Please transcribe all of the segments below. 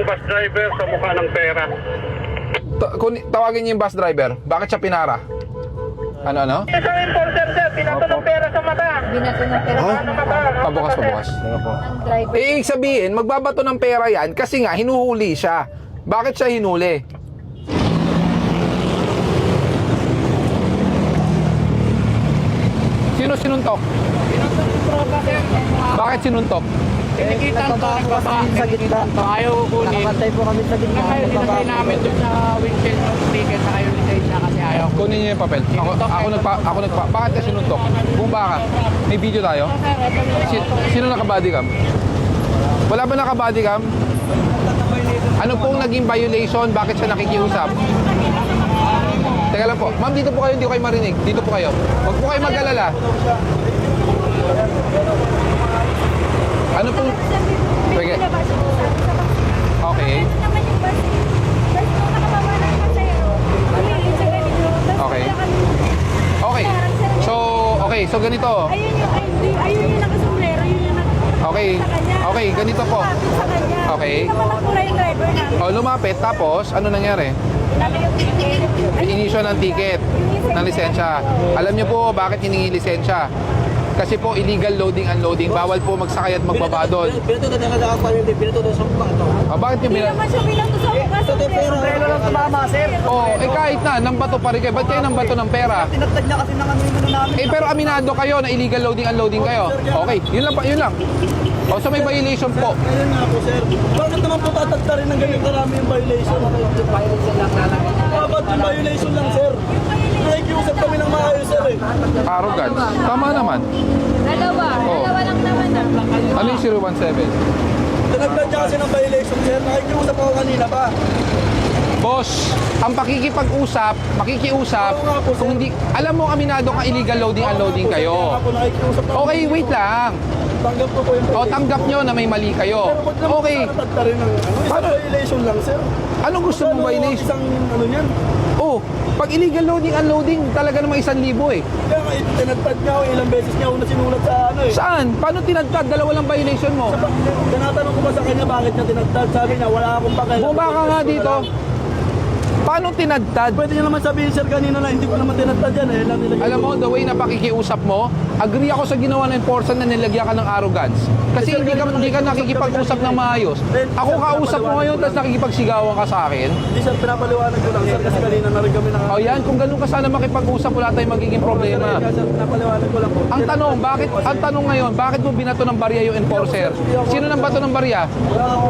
bus driver sa mukha ng pera. Tawagin niyo yung bus driver. Bakit siya pinara? Ano? Isang enforcer, sir. Pinato ng pera sa mata. Binato ng pera Ano mata? Pabukas. ang driver. Ibig sabihin, magbabato ng pera yan kasi nga hinuhuli siya. Bakit siya hinuli? Sino sinuntok? Bakit sinuntok? Kinikita ko sa gitna. Ayaw ko kunin. Nakakantay po kami sa gitna. Kaya linagay namin doon sa windshield ng ticket na kayo lisensya kasi ayaw ko. Kunin niyo yung papel. Ako nagpa. Bakit ka sinuntok? Bumba ka. May video tayo? Sino naka-body cam? Wala ba naka-body cam? Ano pong naging violation? Bakit siya nakikiusap? Teka lang po. Ma'am, dito po kayo. Hindi ko kayo marinig. Dito po kayo. Huwag po kayo mag-alala. Ano pong... Sige. Okay. Okay. So ganito. Ayun yung nakasombrero, yun yung Okay, ganito po. sa kanya. Okay. Hindi naman ang kulay yung driver namin. Lumapit, tapos, ano nangyari? Inisyo ng ticket, ng lisensya. Alam niyo po bakit hiningi lisensya? Kasi po, illegal loading, unloading. Bawal po magsakay at magbaba doon. Pinato na nga pa rin. Pinato na sa mukha ito. Bakit yung Hindi naman siya binato sa mukha. Sombrero lang tumama, sir. kahit na, nang bato pa rin kayo. Ba't kayo nang bato ng pera? Tinagtag niya kasi ng ano namin. Pero aminado kayo na illegal loading, unloading kayo. Okay, yun lang. So may violation po. Ayun nga po, sir. Bakit naman po tatagta rin ng ganyan karami yung violation? Dapat yung violation lang, sir. Nakikiusap kami ng maayos, sir eh. Arrogance. Tama naman. Dalawa lang naman ah. Ano yung 017? Tinagtag niya kasi ng violation, sir. Nakikiusap ako kanina pa. Boss, ang makikiusap, kung hindi, alam mo aminado ka illegal loading, unloading kayo. Ako nakikiusap ako. Okay, wait lang. Tanggap ko po yung Tanggap nyo na may mali kayo. Pero wag naman Okay, sana tagta rin ng isang violation lang, sir. anong gusto mong violation? Isang ano yan. Pag illegal loading, unloading, talaga namang 1,000 eh. Kaya nga, tinagtad niya ako, ilang beses niya ako na sinulat sa ano eh. Saan? Paano tinagtad? Dalawa lang violation mo. Tinatanong ko ba sa kanya bakit niya tinagtad? Sabi niya, wala akong pakialam. Bumaba ka nga dito. Paano tinagtad? Pwede niya naman sabihin, sir, kanina na hindi ko naman tinagtad yan eh. Alam mo, the way na pakikiusap mo, agree ako sa ginawa ng enforcer na nilagyan ka ng arrogance. Kasi hindi ka nakikipag-usap ng maayos. Ako kausap mo ngayon, tapos nakikipagsigawan ka sa akin. Hindi, sir, pinapaliwanag ko lang, sir, kasi kanina na rin kami O yan, kung ganun ka sana makipag-usap, wala tayong magiging problema. Sir, pinapaliwanag ko lang po. Ang tanong ngayon, bakit mo binato ng barya yung enforcer? Sino nang bato ng barya?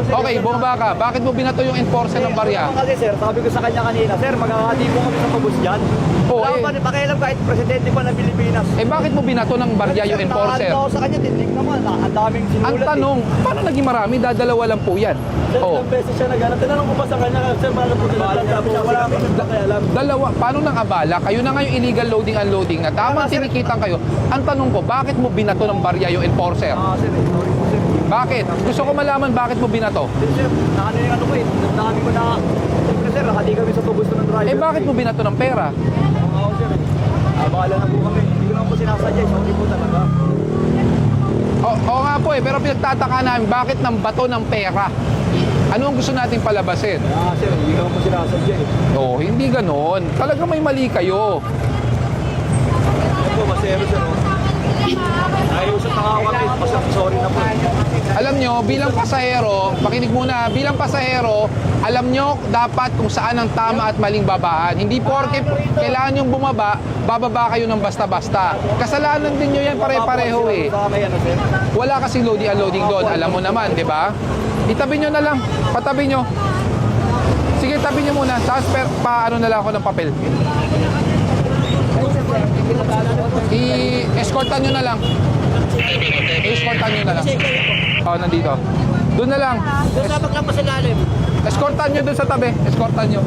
Okay, bumaba ka. Bakit mo binato yung enforcer ng barya? Kasi, sir, sabi ko sa kanya kanina, sir, magkakati po kami sa pabus dyan. Wala pa pakialam kahit presidente pa ng Pilipinas. Bakit mo binato ng barya yung enforcer? Ako sa kanya, tindig naman. Ang daming sinulat. Ang tanong, paano naging marami? Dadalawa lang po yan. Sir, ilang beses siya naghanap. Tinanong ko pa sa kanya, sir, bakit po tinatag? Sabi niya, wala akong pakialam. Dalawa, paano nang abala? Kayo na nga yung illegal loading, unloading na. Tama, tinikitan kayo. Ang tanong ko, bakit mo binato ng barya yung enforcer? Sir, sorry po, sir. Bakit? Gusto ko malaman bakit mo binato. Sir, nakano yung ano ko eh. Dami ko na. Siyempre, sir, nakati kami sa pabus ng driver. Bakit mo binato ng pera? Oo, sir. Bahala na po kami. Hindi ko naman po sinasadya. Sorry po talaga. Oo nga po pero pinagtataka namin bakit nang bato ng pera? Ano ang gusto nating palabasin? Sir, hindi ko naman po sinasadya eh. Hindi ganon. Talaga may mali kayo. Ano po, masero, sir. Ayaw sa nakakawin. Sorry na po. Alam nyo, bilang pasahero, makinig muna, bilang pasahero, alam nyo dapat kung saan ang tama at maling babaan. Hindi porke kailangan yung bumaba, bababa kayo ng basta-basta. Kasalanan din nyo yan pare-pareho eh. Wala kasing loading unloading doon, alam mo naman, di ba? Itabi nyo na lang, patabi nyo. Sige, tabi nyo muna, tapos paano na lang ako ng papel. I-escortan nyo na lang. I-escortan nyo na lang. Nandito. Doon na lang. Doon sa paglapas sa lalim. Escortan nyo doon sa tabi. Escortan nyo.